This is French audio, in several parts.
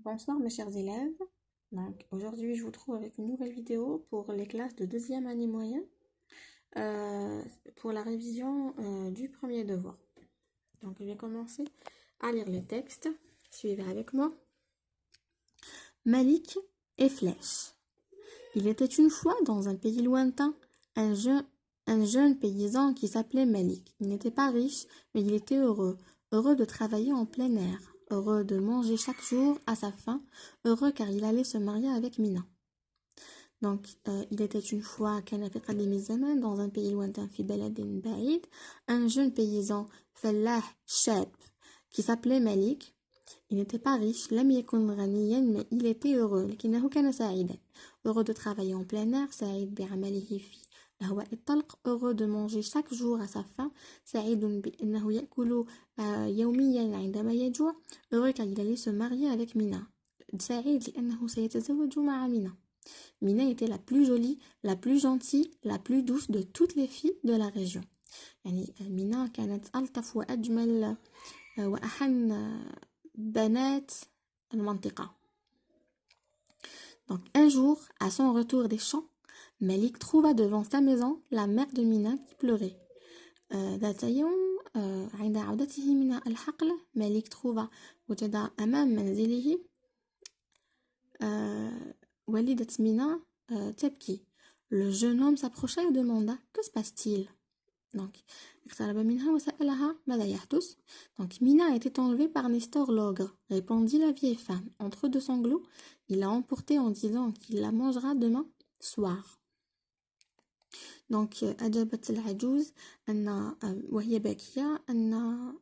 Bonsoir mes chers élèves. Donc aujourd'hui je vous trouve avec une nouvelle vidéo pour les classes de deuxième année moyen euh, pour la révision du premier devoir. Donc je vais commencer à lire le texte. Suivez avec moi. Malik et Flèche. Il était une fois dans un pays lointain un jeune paysan qui s'appelait Malik. Il n'était pas riche, mais il était heureux, heureux de travailler en plein air, heureux de manger chaque jour à sa faim, heureux car il allait se marier avec Mina. Donc, il était une fois dans un pays lointain, fi baladin ba'id, un jeune paysan, fallah shab, qui s'appelait Malik. Il n'était pas riche, lam yakun ghaniyan, mais il était heureux, لكنه كان سعيدا. Heureux de travailler en plein air, سعيد بعمله في الهواء الطلق, heureux de manger chaque jour à sa faim, سعيد بأنه يأكل يوميا عندما يجوع, heureux car il allait se marier avec Mina. سعيد لأنه سيتزوج مع Mina. Mina était la plus jolie, la plus gentille, la plus douce de toutes les filles de la région. يعني Mina كانت ألطف وأجمل وأحن بنات المنطقة. Donc un jour, à son retour des champs, Malik trouva devant sa maison la mère de Mina qui pleurait. ذات يوم عند عودته من الحقل مالك trouva وجد أمام منزله والدة مينا تبكي. Le jeune homme s'approcha et demanda que se passe-t-il. Donc, donc Mina a été enlevée par Nestor l'ogre, répondit la vieille femme. Entre deux sanglots, il l'a emportée en disant qu'il la mangera demain soir. Donc أجابت العجوز أن وهي باكية أن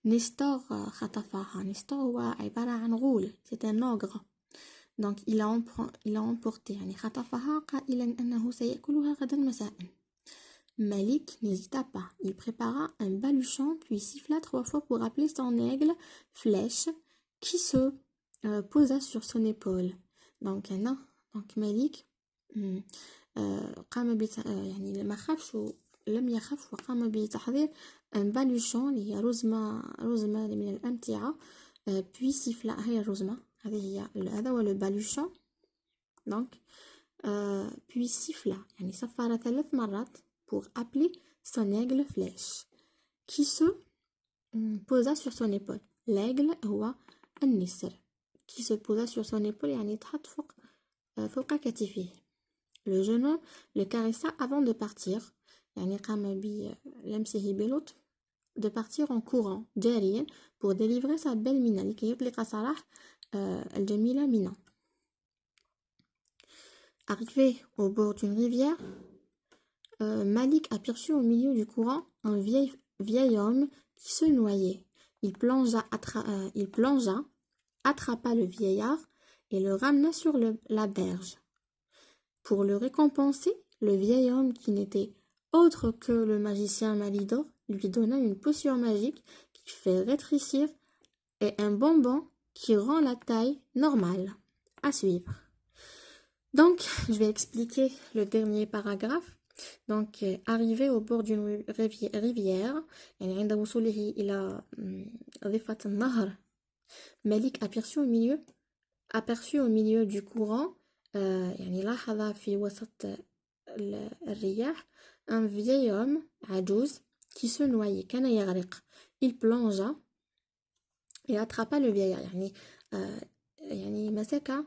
نستور خطفها. نستور هو عبارة عن غول, c'est un ogre. Donc il a emporté يعني خطفها قائلا أنه سيأكلها غدا مساء. Malik n'hésita pas. Il prépara un baluchon puis siffla 3 fois pour appeler son aigle Flèche qui se posa sur son épaule. Donc Malik قام يعني ما خافش لم يخف وقام بتحضير un baluchon اللي هي رزمة من الأمتعة puis siffla. هي الرزمة هذا هو le baluchon. Donc puis siffla يعني صفر 3 مرات pour appeler son aigle Flèche qui se posa sur son épaule. L'aigle هو النسر qui se posa sur son épaule يعني تحط فوق كتفه. Le jeune homme le caressa avant de partir يعني قام بلمسه بلطف de partir en courant جاريا pour délivrer sa belle Mina لكي يطلق سراح الجميلة Mina. Arrivé au bord d'une rivière, Malik aperçut au milieu du courant un vieil homme qui se noyait. Il plongea, attrapa le vieillard et le ramena sur la berge. Pour le récompenser, le vieil homme, qui n'était autre que le magicien Malidor, lui donna une potion magique qui fait rétrécir et un bonbon qui rend la taille normale. À suivre. Donc, je vais expliquer le dernier paragraphe. Donc, arrivé au bord d'une rivière, عند وصوله إلى ضفة النهر, Malik aperçut au milieu du courant يعني لاحظ في وسط الرياح un vieil homme عجوز qui se noyait كان يغرق. Il plongea et attrapa le vieillard يعني مسك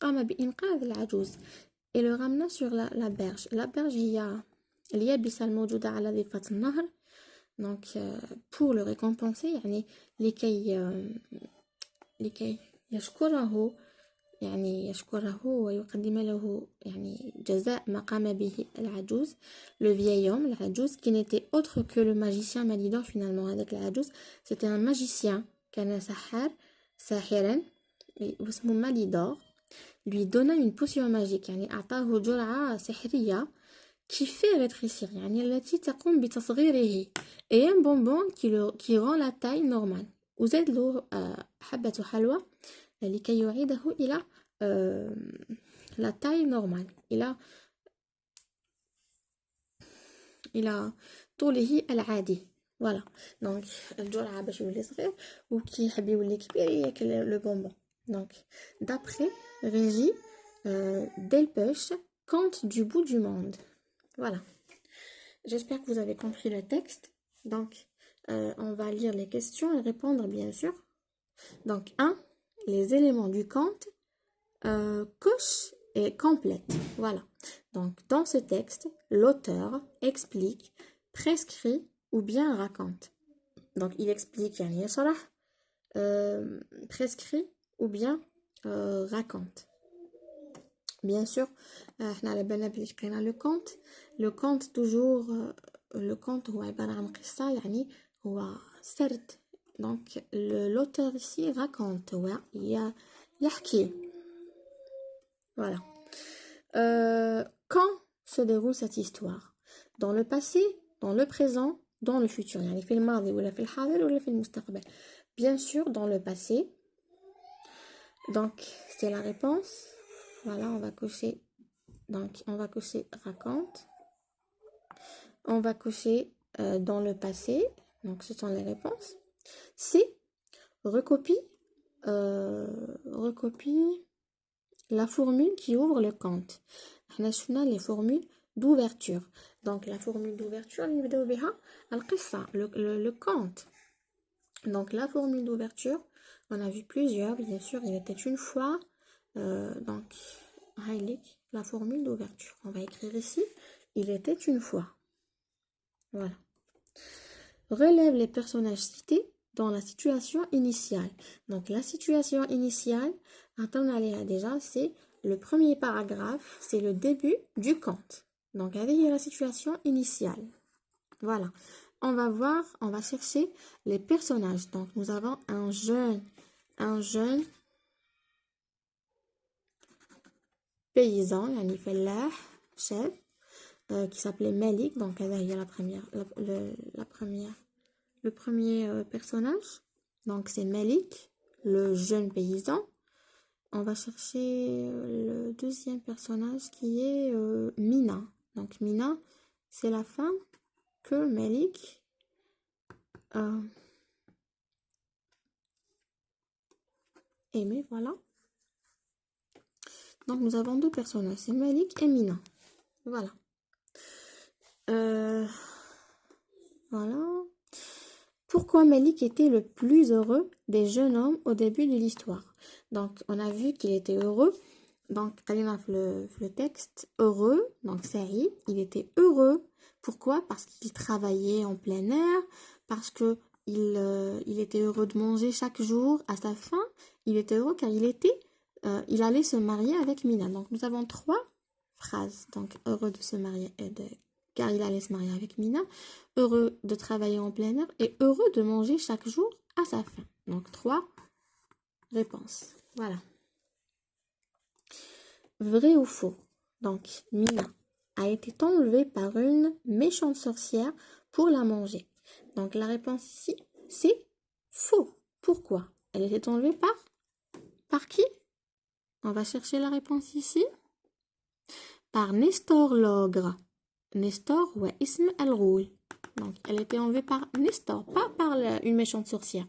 قام بإنقاذ العجوز et le ramena sur la berge. La berge هي اليابسة الموجودة على ضفة النهر. Donc pour le récompenser يعني لكي يشكره ويقدم له جزاء ما قام به العجوز. Le vieil homme, العجوز, qui n'était autre que le magicien Malidor finalement. avec العجوز, c'était un magicien كان ساحرا واسمه ماليدور, lui donna une potion magique أعطاه جرعة سحرية qui fait rétrécir التي تقوم بتصغيره et un bonbon qui rend la taille normale. وزاد له حبة حلوى لكي يعيده إلى la taille normale إلى طوله العادي. Voilà. Donc, الجرعة باش يولي صغير وكي يحب يولي كبير ياكل le bonbon. Donc, d'après Régis Delpech, conte du bout du monde. Voilà. J'espère que vous avez compris le texte. Donc, on va lire les questions et répondre, bien sûr. Donc, 1. Les éléments du conte coche et complète. Voilà. Donc, dans ce texte, l'auteur explique, prescrit ou bien raconte. Donc, il explique, يعني يشرح, prescrit ou bien raconte. Bien sûr, احنا على بالنا بلي قرينا le conte toujours le conte هو عبارة عن قصة يعني هو سرد. Donc l'auteur ici raconte هو يحكي. Voilà. Quand se déroule cette histoire? Dans le passé, dans le présent, dans le futur. يعني في الماضي ولا في الحاضر ولا في المستقبل. Bien sûr, dans le passé. Donc c'est la réponse. Voilà, on va cocher. Donc, on va cocher raconte. On va cocher dans le passé. Donc, ce sont les réponses. C. Recopie. Recopie la formule qui ouvre le conte. On a les formules d'ouverture. Donc, la formule d'ouverture, le conte. Donc, la formule d'ouverture, on a vu plusieurs, bien sûr. Il était une fois. Donc, la formule d'ouverture. On va écrire ici, il était une fois. Voilà. Relève les personnages cités dans la situation initiale. Donc, la situation initiale, attendez déjà, c'est le premier paragraphe, c'est le début du conte. Donc, avec la situation initiale. Voilà. On va voir, on va chercher les personnages. Donc, nous avons un jeune paysan, يعني فلاح chef, qui s'appelait Malik. Donc, il y a le premier personnage. Donc, c'est Malik, le jeune paysan. On va chercher le deuxième personnage qui est Mina. Donc, Mina, c'est la femme que Malik aimait. Voilà. Donc, nous avons deux personnages, c'est Malik et Mina. Voilà. Voilà. Pourquoi Malik était le plus heureux des jeunes hommes au début de l'histoire? Donc, on a vu qu'il était heureux. Donc, le texte, heureux. Donc, Saïd, il était heureux. Pourquoi? Parce qu'il travaillait en plein air. Parce que il était heureux de manger chaque jour à sa faim. Il était heureux car il allait se marier avec Mina. Donc, nous avons trois phrases. Donc, heureux de se marier, car il allait se marier avec Mina. Heureux de travailler en plein air et heureux de manger chaque jour à sa faim. Donc, trois réponses. Voilà. Vrai ou faux? Donc, Mina a été enlevée par une méchante sorcière pour la manger. Donc, la réponse ici, c'est faux. Pourquoi? Elle était enlevée par qui? On va chercher la réponse ici. Par Nestor l'ogre. Nestor ou Ism al-Roul. Donc, elle était enlevée par Nestor, pas par une méchante sorcière.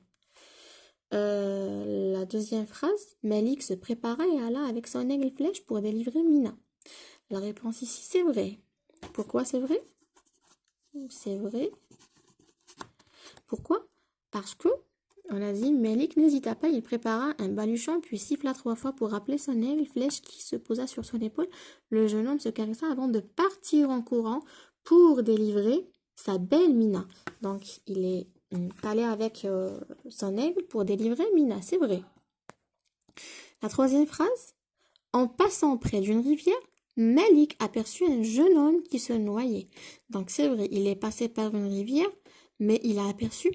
La deuxième phrase, Malik se préparait et alla avec son aigle flèche pour délivrer Mina. La réponse ici, c'est vrai. Pourquoi c'est vrai? C'est vrai. Pourquoi? Parce que, on a dit, Malik n'hésita pas, il prépara un baluchon, puis siffla 3 fois pour rappeler son aigle flèche qui se posa sur son épaule. Le jeune homme se caressa avant de partir en courant pour délivrer sa belle Mina. Donc, il est allé avec son aigle pour délivrer Mina, c'est vrai. La troisième phrase, en passant près d'une rivière, Malik aperçut un jeune homme qui se noyait. Donc, c'est vrai, il est passé par une rivière, mais il a aperçu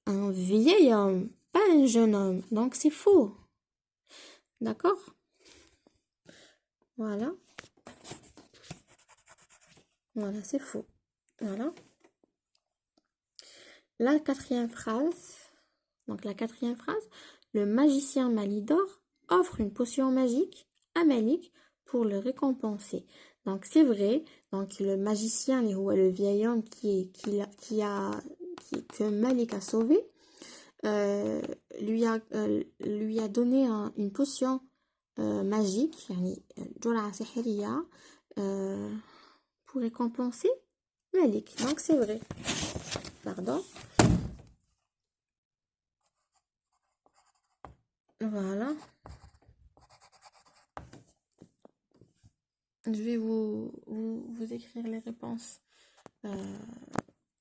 un vieil homme, pas un jeune homme. Donc, c'est faux. D'accord? Voilà. Voilà, c'est faux. Voilà. La quatrième phrase. Donc, la quatrième phrase. Le magicien Malidor offre une potion magique à Malik pour le récompenser. Donc, c'est vrai. Donc, le magicien, le vieil homme qui a que Malik a sauvé lui a donné une potion magique, يعني جرعة سحرية pour récompenser Malik. Donc c'est vrai. Pardon. Voilà. Je vais vous écrire les réponses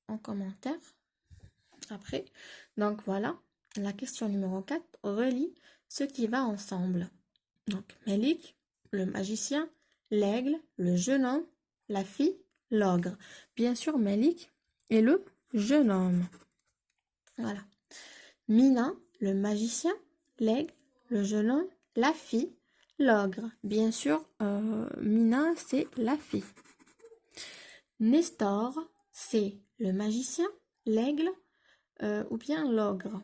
en commentaire après. Donc voilà, la question numéro 4 relie ce qui va ensemble. Donc Malik, le magicien, l'aigle, le jeune homme, la fille, l'ogre. Bien sûr, Malik est le jeune homme. Voilà. Mina, le magicien, l'aigle, le jeune homme, la fille, l'ogre. Bien sûr, Mina, c'est la fille. Nestor, c'est le magicien, l'aigle ou bien l'ogre.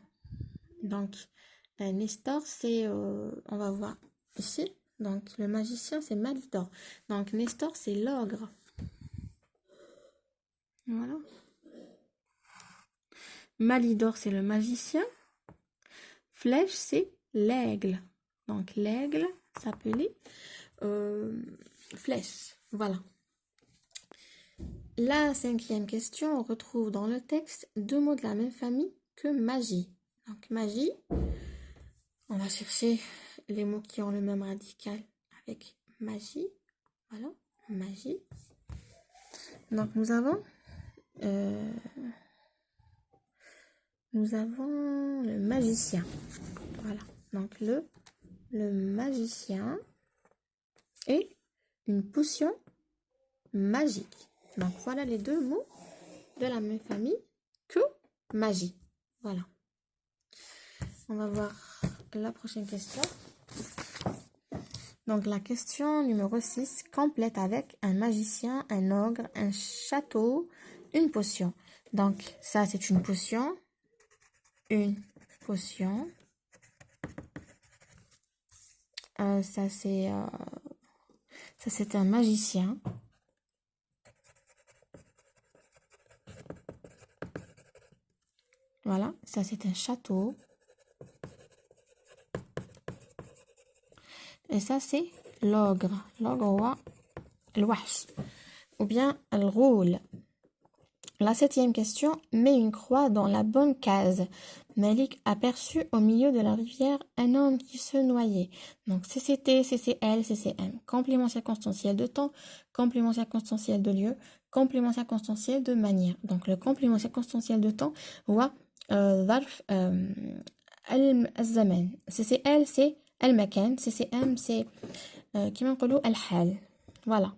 Donc, Nestor, c'est, on va voir ici. Donc, le magicien, c'est Malidor. Donc, Nestor, c'est l'ogre. Voilà. Malidor, c'est le magicien. Flèche, c'est l'aigle. Donc, l'aigle s'appelait flèche. Voilà. La 5e question, on retrouve dans le texte 2 mots de la même famille que magie. Donc, magie, on va chercher les mots qui ont le même radical avec magie. Voilà, magie. Donc, nous avons le magicien. Voilà. Donc, le magicien et une potion magique. Donc, voilà les 2 mots de la même famille que magie. Voilà. On va voir la prochaine question. Donc, la question numéro 6 complète avec un magicien, un ogre, un château, une potion. Donc, ça, c'est une potion. Une potion. Ça, c'est un magicien. Voilà, ça, c'est un château. Et ça, c'est l'ogre. L'ogre ou l'ouache. Ou bien le rôle. La 7e question, met une croix dans la bonne case. Malik aperçut au milieu de la rivière un homme qui se noyait. Donc CCT, CCL, CCM. Complément circonstanciel de temps, complément circonstanciel de lieu, complément circonstanciel de manière. Donc le complément circonstanciel de temps, voit ظرف الزمان. CCL, c'est المكان. CCM, c'est كما نقولوا الحال. Voilà.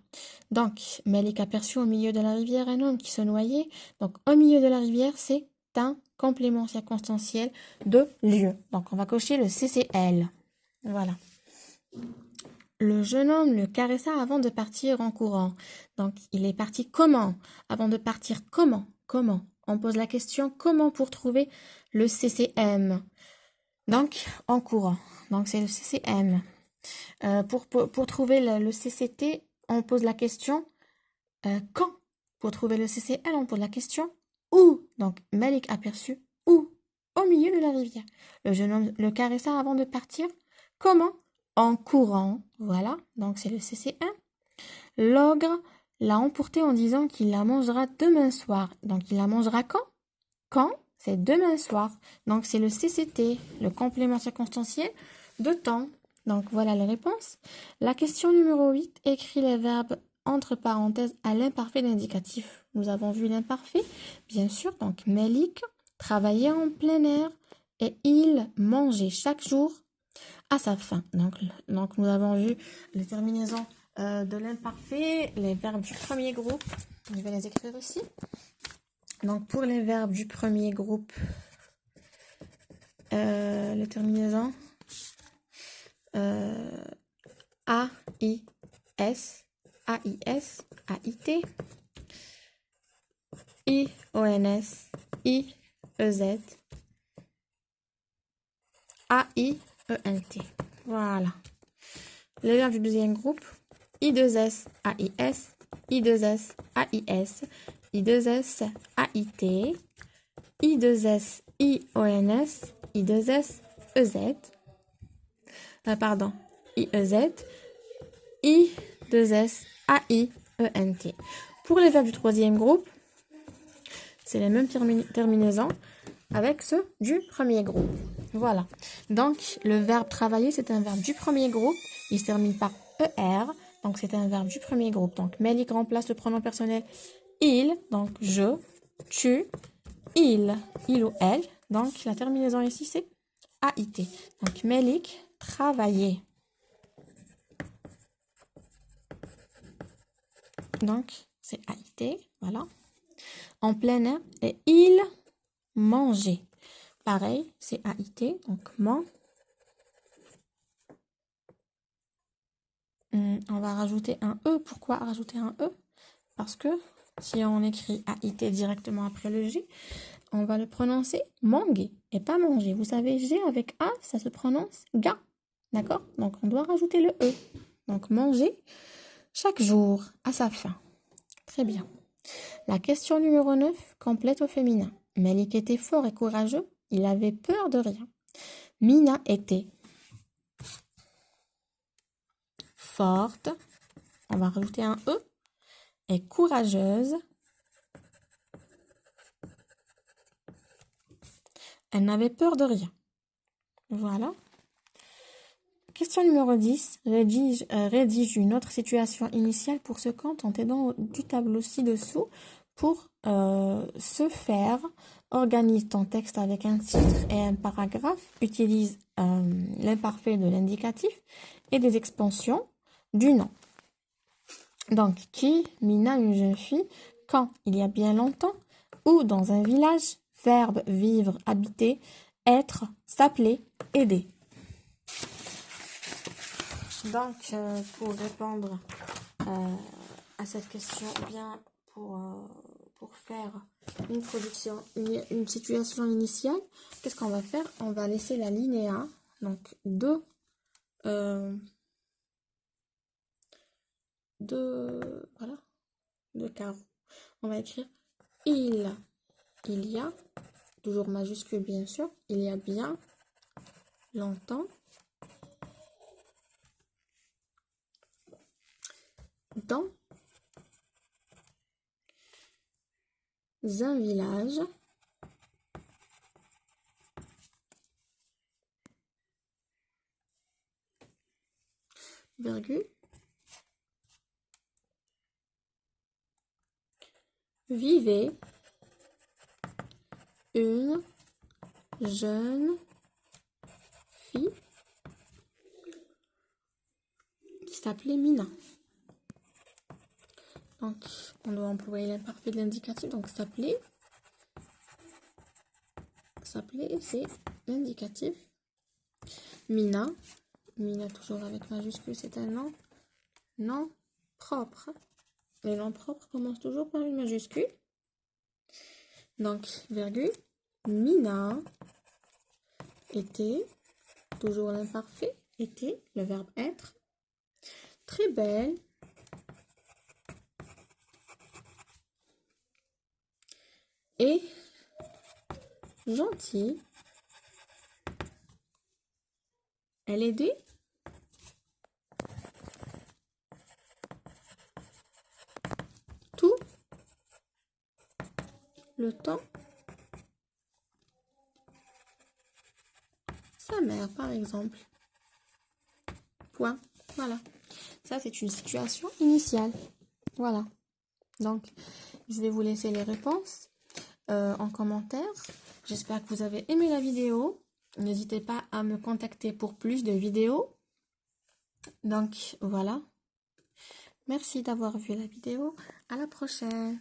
Donc, Malik aperçut au milieu de la rivière un homme qui se noyait. Donc, au milieu de la rivière, c'est un complément circonstanciel de lieu. Donc, on va cocher le CCL. Voilà. Le jeune homme le caressa avant de partir en courant. Donc, il est parti comment? Avant de partir, comment? Comment? On pose la question comment pour trouver le CCM. Donc, en courant. Donc, c'est le CCM. Pour trouver le CCT, on pose la question quand. Pour trouver le CCL, on pose la question où. Donc, Malik aperçut où? Au milieu de la rivière. Le jeune homme le caressa avant de partir. Comment? En courant. Voilà, donc c'est le CC1. L'ogre l'a emporté en disant qu'il la mangera demain soir. Donc, il la mangera quand? Quand? C'est demain soir. Donc, c'est le CCT, le complément circonstanciel de temps. Donc, voilà les réponses. La question numéro 8, écrit les verbes entre parenthèses à l'imparfait d'indicatif. Nous avons vu l'imparfait, bien sûr. Donc, Malik travaillait en plein air et il mangeait chaque jour à sa faim. Donc nous avons vu les terminaisons de l'imparfait, les verbes du premier groupe. Je vais les écrire ici. Donc, pour les verbes du premier groupe, les terminaisons A, I, S, A-I-S, A-I-T, I-O-N-S, I-E-Z, A-I-E-N-T. Voilà. Les verbes du deuxième groupe, I2S, A-I-S, I2S, A-I-S, I2S, A-I-T, I2S, I-O-N-S, I2S, E-Z. Pardon, I-E-Z, I-2S, A-I-E-N-T. Pour les verbes du troisième groupe, c'est les mêmes terminaisons avec ceux du premier groupe. Voilà. Donc, le verbe travailler, c'est un verbe du premier groupe. Il se termine par ER. Donc, c'est un verbe du premier groupe. Donc, Melik remplace le pronom personnel il. Donc, je, tu, il ou elle. Donc, la terminaison ici, c'est AIT. Donc, Melik, travailler. Donc, c'est AIT. Voilà. En plein air, et il mangeait. Pareil, c'est AIT. Donc, man. On va rajouter un E. Pourquoi rajouter un E? Parce que si on écrit AIT directement après le G, on va le prononcer manguer et pas manger. Vous savez, G avec A, ça se prononce ga. D'accord? Donc, on doit rajouter le E. Donc, manger chaque jour à sa faim. Très bien. La question numéro 9 complète au féminin. Melik était fort et courageux. Il avait peur de rien. Mina était forte. On va rajouter un E. Et courageuse. Elle n'avait peur de rien. Voilà. Question numéro 10. Rédige une autre situation initiale pour ce compte en t'aidant du tableau ci-dessous. Pour ce faire, organise ton texte avec un titre et un paragraphe. Utilise l'imparfait de l'indicatif et des expansions du nom. Donc, qui, Mina, une jeune fille, quand, il y a bien longtemps, où, dans un village, verbe, vivre, habiter, être, s'appeler, aider. Donc, pour répondre à cette question, ou bien pour faire une production, une situation initiale, qu'est-ce qu'on va faire? On va laisser la linéa, donc deux carreaux. On va écrire il y a, toujours majuscule bien sûr, il y a bien longtemps, dans un village, virgule, vivait une jeune fille qui s'appelait Mina. Donc, on doit employer l'imparfait de l'indicatif. Donc, s'appeler, c'est l'indicatif. Mina toujours avec majuscule, c'est un nom propre. Les noms propres commencent toujours par une majuscule. Donc, virgule, Mina était, toujours l'imparfait, était, le verbe être, très belle, et gentille. Elle aidait tout le temps sa mère, par exemple. Point. Voilà. Ça, c'est une situation initiale. Voilà. Donc, je vais vous laisser les réponses en commentaire. J'espère que vous avez aimé la vidéo. N'hésitez pas à me contacter pour plus de vidéos. Donc, voilà. Merci d'avoir vu la vidéo. À la prochaine.